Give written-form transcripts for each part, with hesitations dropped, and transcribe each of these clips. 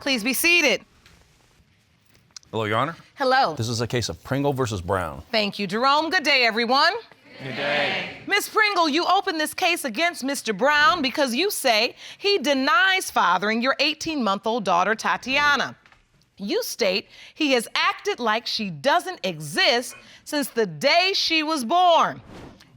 Please be seated. Hello, Your Honor. Hello. This is a case of Pringle versus Brown. Thank you, Jerome. Good day, everyone. Good day. Ms. Pringle, you opened this case against Mr. Brown because you say he denies fathering your 18-month-old daughter, Tatiana. You state he has acted like she doesn't exist since the day she was born.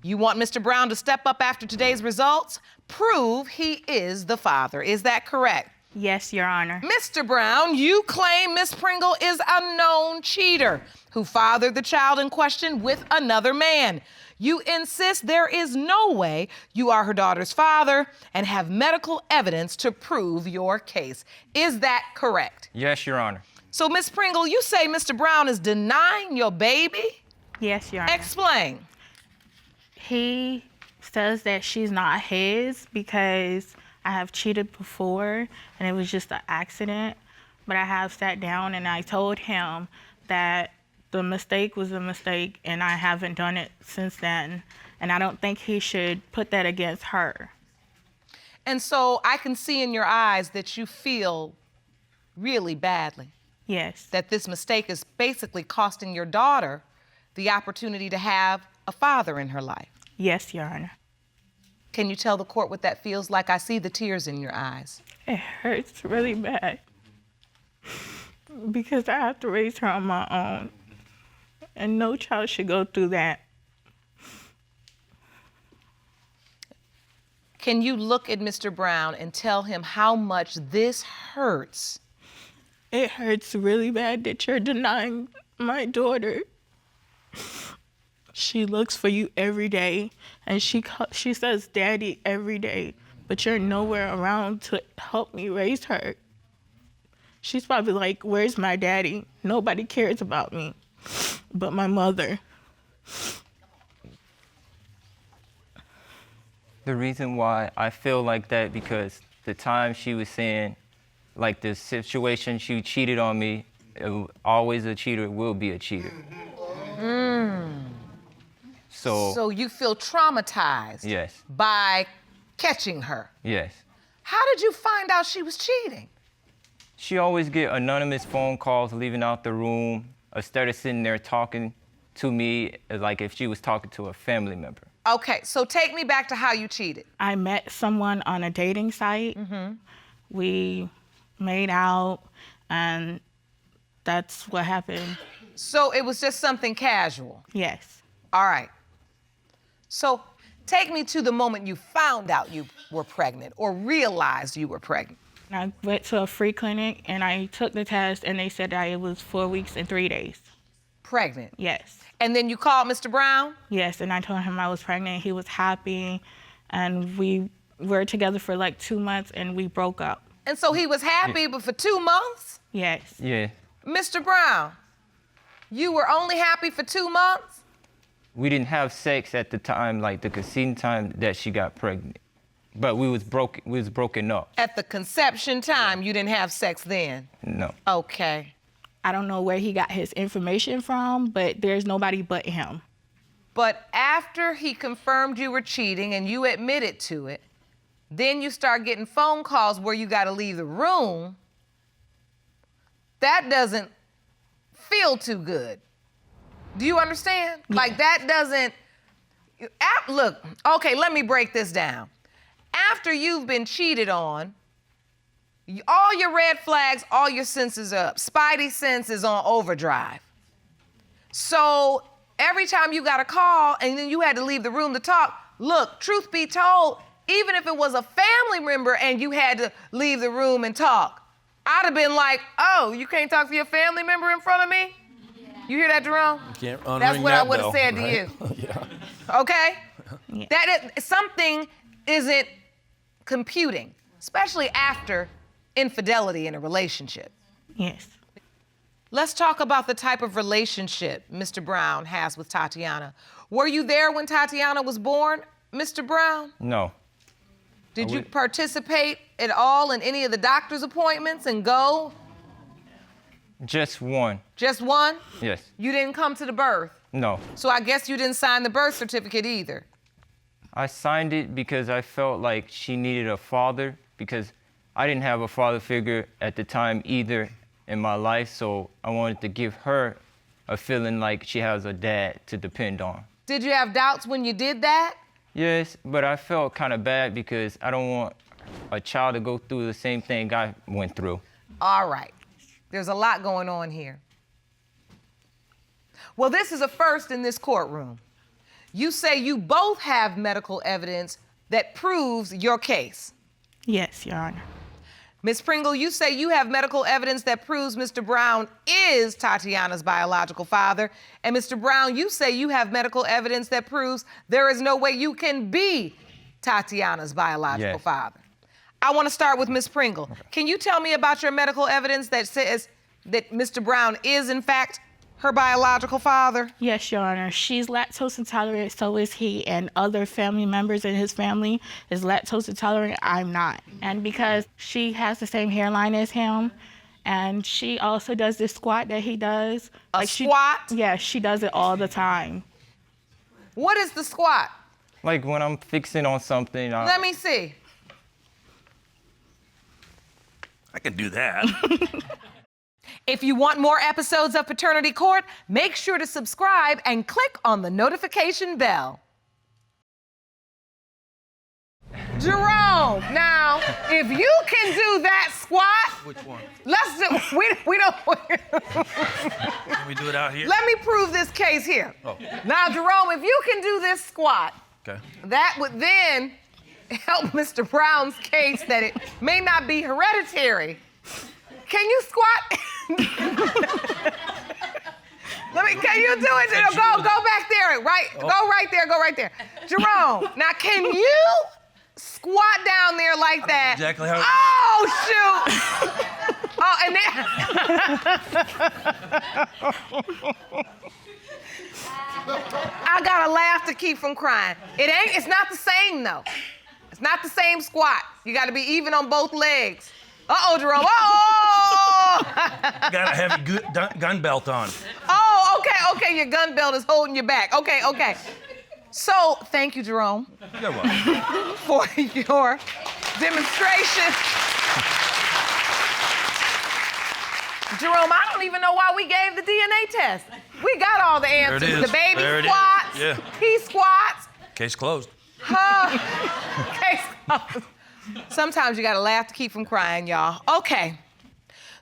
You want Mr. Brown to step up after today's results? Prove he is the father. Is that correct? Yes, Your Honor. Mr. Brown, you claim Miss Pringle is a known cheater who fathered the child in question with another man. You insist there is no way you are her daughter's father and have medical evidence to prove your case. Is that correct? Yes, Your Honor. So, Miss Pringle, you say Mr. Brown is denying your baby? Yes, Your Honor. Explain. He says that she's not his because I have cheated before and it was just an accident. But I have sat down and I told him that the mistake was a mistake and I haven't done it since then. And I don't think he should put that against her. And so I can see in your eyes that you feel really badly. Yes. That this mistake is basically costing your daughter the opportunity to have a father in her life. Yes, Your Honor. Can you tell the court what that feels like? I see the tears in your eyes. It hurts really bad because I have to raise her on my own. And no child should go through that. Can you look at Mr. Brown and tell him how much this hurts? It hurts really bad that you're denying my daughter. She looks for you every day, and she says daddy every day, but you're nowhere around to help me raise her. She's probably like, where's my daddy? Nobody cares about me but my mother. The reason why I feel like that because the time she was saying, like the situation she cheated on me, always a cheater will be a cheater. So you feel traumatized yes. by catching her. Yes. How did you find out she was cheating? She always get anonymous phone calls leaving out the room, instead of sitting there talking to me like if she was talking to a family member. Okay, so take me back to how you cheated. I met someone on a dating site. Mm-hmm. We made out, and that's what happened. So it was just something casual? Yes. All right. So take me to the moment you found out you were pregnant or realized you were pregnant. I went to a free clinic and I took the test and they said that it was 4 weeks and 3 days. Pregnant? Yes. And then you called Mr. Brown? Yes, and I told him I was pregnant. He was happy, and we were together for like 2 months and we broke up. And so he was happy, but for 2 months? Yes. Yeah. Mr. Brown, you were only happy for 2 months? We didn't have sex at the time, like the conceiving time that she got pregnant. But we was broken up. At the conception time, you didn't have sex then? No. Okay. I don't know where he got his information from, but there's nobody but him. But after he confirmed you were cheating and you admitted to it, then you start getting phone calls where you got to leave the room. That doesn't feel too good. Do you understand? Yeah. Like that doesn't, look, okay, let me break this down. After you've been cheated on, all your red flags, all your senses are up. Spidey sense is on overdrive. So every time you got a call and then you had to leave the room to talk, look, truth be told, even if it was a family member and you had to leave the room and talk, I'd have been like, oh, you can't talk to your family member in front of me? You hear that, Jerome? You can't unring That's what that I would have bell, said right? to you. Yeah. Okay? Yeah. That is, something isn't computing, especially after infidelity in a relationship. Yes. Let's talk about the type of relationship Mr. Brown has with Tatiana. Were you there when Tatiana was born, Mr. Brown? No. Did you participate at all in any of the doctor's appointments and go? Just one. Just one? Yes. You didn't come to the birth? No. So I guess you didn't sign the birth certificate either. I signed it because I felt like she needed a father because I didn't have a father figure at the time either in my life, so I wanted to give her a feeling like she has a dad to depend on. Did you have doubts when you did that? Yes, but I felt kind of bad because I don't want a child to go through the same thing I went through. All right. There's a lot going on here. Well, this is a first in this courtroom. You say you both have medical evidence that proves your case. Yes, Your Honor. Ms. Pringle, you say you have medical evidence that proves Mr. Brown is Tatiana's biological father. And Mr. Brown, you say you have medical evidence that proves there is no way you can be Tatiana's biological father. I want to start with Ms. Pringle. Okay. Can you tell me about your medical evidence that says that Mr. Brown is, in fact, her biological father? Yes, Your Honor. She's lactose intolerant, so is he, and other family members in his family is lactose intolerant. I'm not. And because she has the same hairline as him, and she also does this squat that he does. A squat? Yeah, she does it all the time. What is the squat? Like when I'm fixing on something. Let me see. I can do that. If you want more episodes of Paternity Court, make sure to subscribe and click on the notification bell. Jerome, now, if you can do that squat. Which one? Let's do, we don't. Can we do it out here? Let me prove this case here. Oh. Now, Jerome, if you can do this squat, Okay. that would then help Mr. Brown's case that it may not be hereditary. Can you squat? Can you do it? Go back there, right? Oh. Go right there. Jerome, now can you squat down there like that? Exactly how. Oh, shoot. I gotta laugh to keep from crying. It's not the same though. It's not the same squat. You gotta be even on both legs. Uh-oh, Jerome, Got a heavy gun belt on. Oh, okay, your gun belt is holding you back. Okay. So, thank you, Jerome. You're welcome. For your demonstration. Jerome, I don't even know why we gave the DNA test. We got all the answers. There it is. The baby There it squats, is. Yeah. he squats. Case closed. Case closed. Sometimes you gotta laugh to keep from crying, y'all. Okay.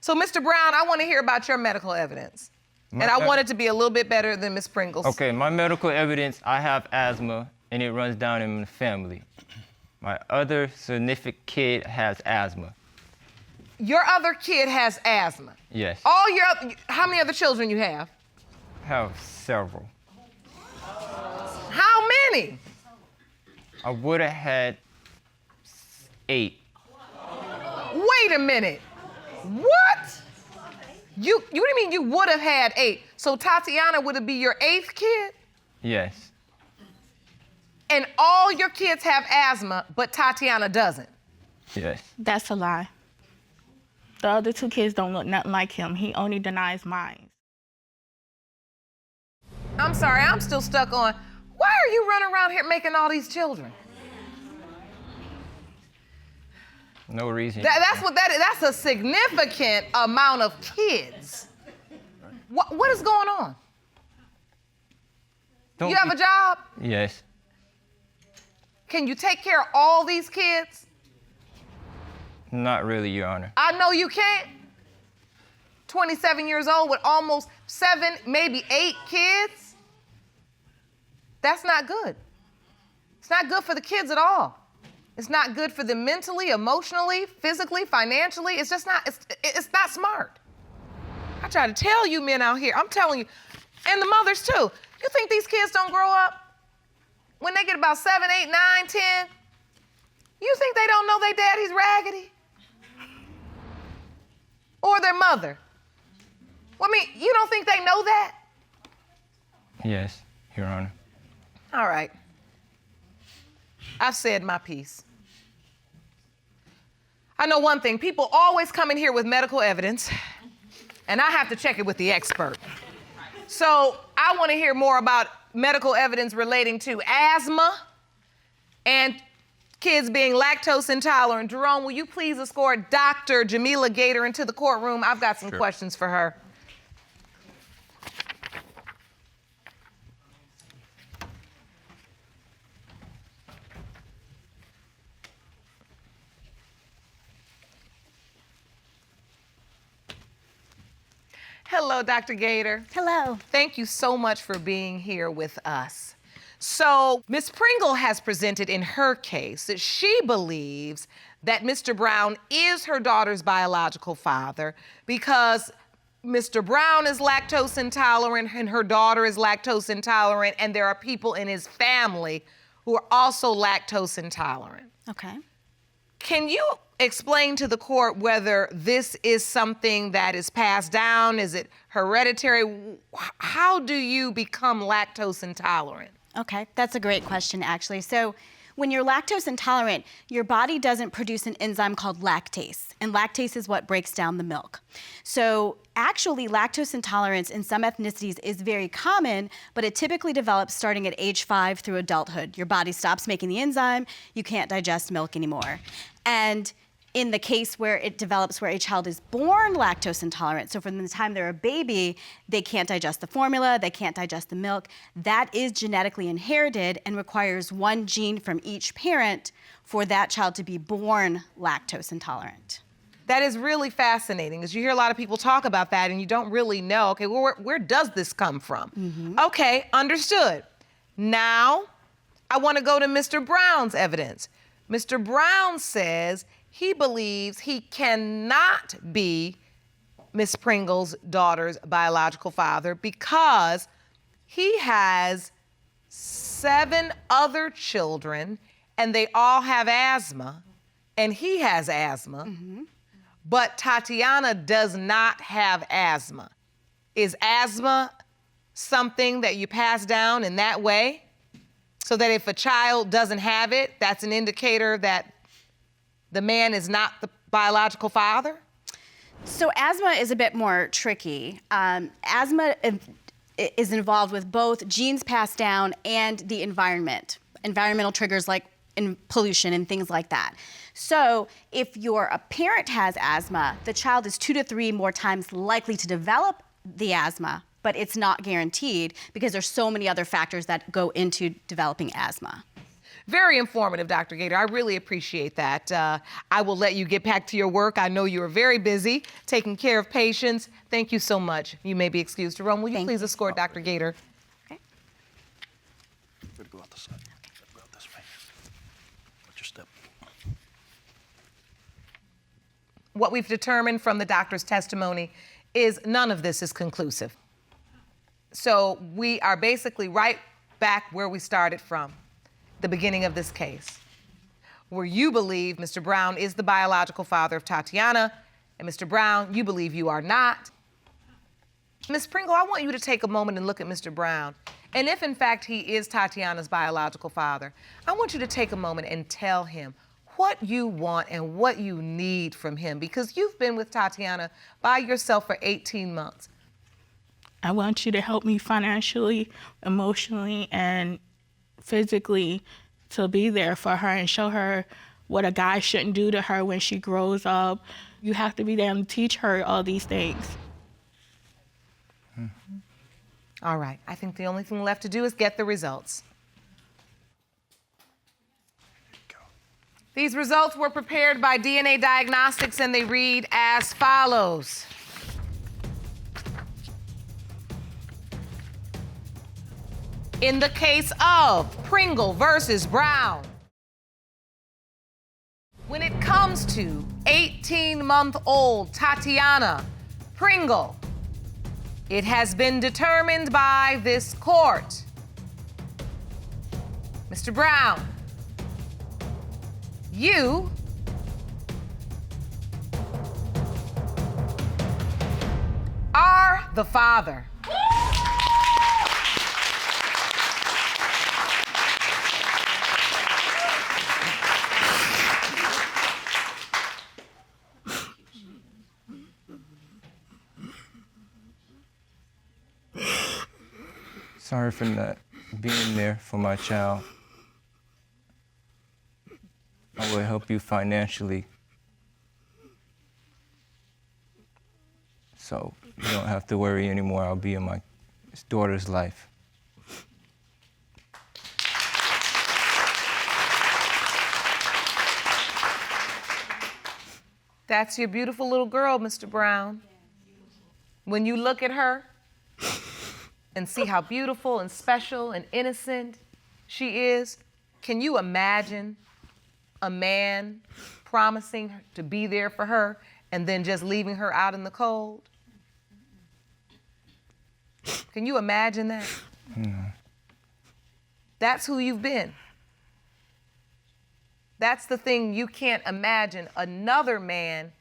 So, Mr. Brown, I wanna hear about your medical evidence. And I want it to be a little bit better than Ms. Pringle's. Okay, my medical evidence, I have asthma, and it runs down in the family. My other significant kid has asthma. Your other kid has asthma? Yes. How many other children you have? I have several. How many? I would have had 8. Wait a minute. What? What do you mean you would have had 8? So Tatiana would be your 8th kid? Yes. And all your kids have asthma, but Tatiana doesn't? Yes. That's a lie. The other 2 kids don't look nothing like him. He only denies mine. I'm sorry, I'm still stuck on, why are you running around here making all these children? No reason. That's what that is. That's a significant amount of kids. What is going on? You have a job? Yes. Can you take care of all these kids? Not really, Your Honor. I know you can't. 27 years old with almost 7, maybe 8 kids. That's not good. It's not good for the kids at all. It's not good for them mentally, emotionally, physically, financially. It's just not, it's not smart. I try to tell you men out here, I'm telling you, and the mothers too. You think these kids don't grow up? When they get about 7, 8, 9, 10, you think they don't know their daddy's raggedy? Or their mother? Well, I mean, you don't think they know that? Yes, Your Honor. All right. I've said my piece. I know one thing, people always come in here with medical evidence, and I have to check it with the expert. So I want to hear more about medical evidence relating to asthma and kids being lactose intolerant. Jerome, will you please escort Dr. Jamila Gator into the courtroom? I've got some questions for her. Hello, Dr. Gator. Hello. Thank you so much for being here with us. So, Ms. Pringle has presented in her case that she believes that Mr. Brown is her daughter's biological father because Mr. Brown is lactose intolerant and her daughter is lactose intolerant, and there are people in his family who are also lactose intolerant. Okay. Can you explain to the court whether this is something that is passed down? Is it hereditary? How do you become lactose intolerant? Okay, that's a great question, actually. So when you're lactose intolerant, your body doesn't produce an enzyme called lactase, and lactase is what breaks down the milk. So actually, lactose intolerance in some ethnicities is very common, but it typically develops starting at age 5 through adulthood. Your body stops making the enzyme, you can't digest milk anymore. And in the case where it develops where a child is born lactose intolerant, so from the time they're a baby, they can't digest the formula, they can't digest the milk, that is genetically inherited and requires one gene from each parent for that child to be born lactose intolerant. That is really fascinating, because you hear a lot of people talk about that and you don't really know, okay, well, where does this come from? Mm-hmm. Okay, understood. Now, I want to go to Mr. Brown's evidence. Mr. Brown says he believes he cannot be Miss Pringle's daughter's biological father because he has 7 other children and they all have asthma, and he has asthma, but Tatiana does not have asthma. Is asthma something that you pass down in that way? So that if a child doesn't have it, that's an indicator that the man is not the biological father? So asthma is a bit more tricky. Asthma is involved with both genes passed down and the environment. Environmental triggers like pollution and things like that. So if your parent has asthma, the child is 2 to 3 more times likely to develop the asthma, but it's not guaranteed because there's so many other factors that go into developing asthma. Very informative, Dr. Gator. I really appreciate that. I will let you get back to your work. I know you are very busy taking care of patients. Thank you so much. You may be excused. Jerome, will you please escort Dr. Gator? Okay. Better go out the side. Go out this way. Watch your step. What we've determined from the doctor's testimony is none of this is conclusive. So we are basically right back where we started from, the beginning of this case, where you believe Mr. Brown is the biological father of Tatiana, and Mr. Brown, you believe you are not. Ms. Pringle, I want you to take a moment and look at Mr. Brown. And if in fact he is Tatiana's biological father, I want you to take a moment and tell him what you want and what you need from him, because you've been with Tatiana by yourself for 18 months. I want you to help me financially, emotionally, and physically to be there for her and show her what a guy shouldn't do to her when she grows up. You have to be there and teach her all these things. All right, I think the only thing left to do is get the results. These results were prepared by DNA Diagnostics and they read as follows. In the case of Pringle versus Brown, when it comes to 18-month-old Tatiana Pringle, it has been determined by this court. Mr. Brown, you are the father. Sorry for not being there for my child. help you financially. So you don't have to worry anymore. I'll be in my daughter's life. That's your beautiful little girl, Mr. Brown. When you look at her and see how beautiful and special and innocent she is, can you imagine a man promising to be there for her and then just leaving her out in the cold? Can you imagine that? No. That's who you've been. That's the thing you can't imagine another man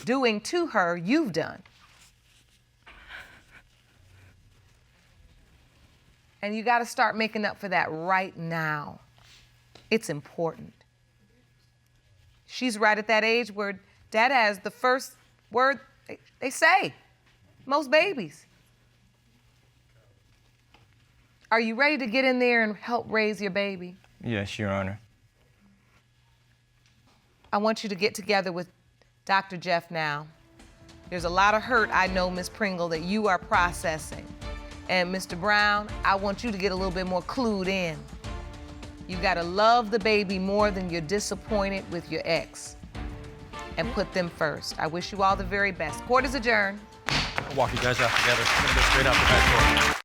doing to her, you've done. And you got to start making up for that right now. It's important. She's right at that age where dad has the first word they say, most babies. Are you ready to get in there and help raise your baby? Yes, Your Honor. I want you to get together with Dr. Jeff now. There's a lot of hurt, I know, Ms. Pringle, that you are processing. And Mr. Brown, I want you to get a little bit more clued in. You gotta love the baby more than you're disappointed with your ex. And put them first. I wish you all the very best. Court is adjourned. I'll walk you guys out together. I'm gonna go straight out the back door.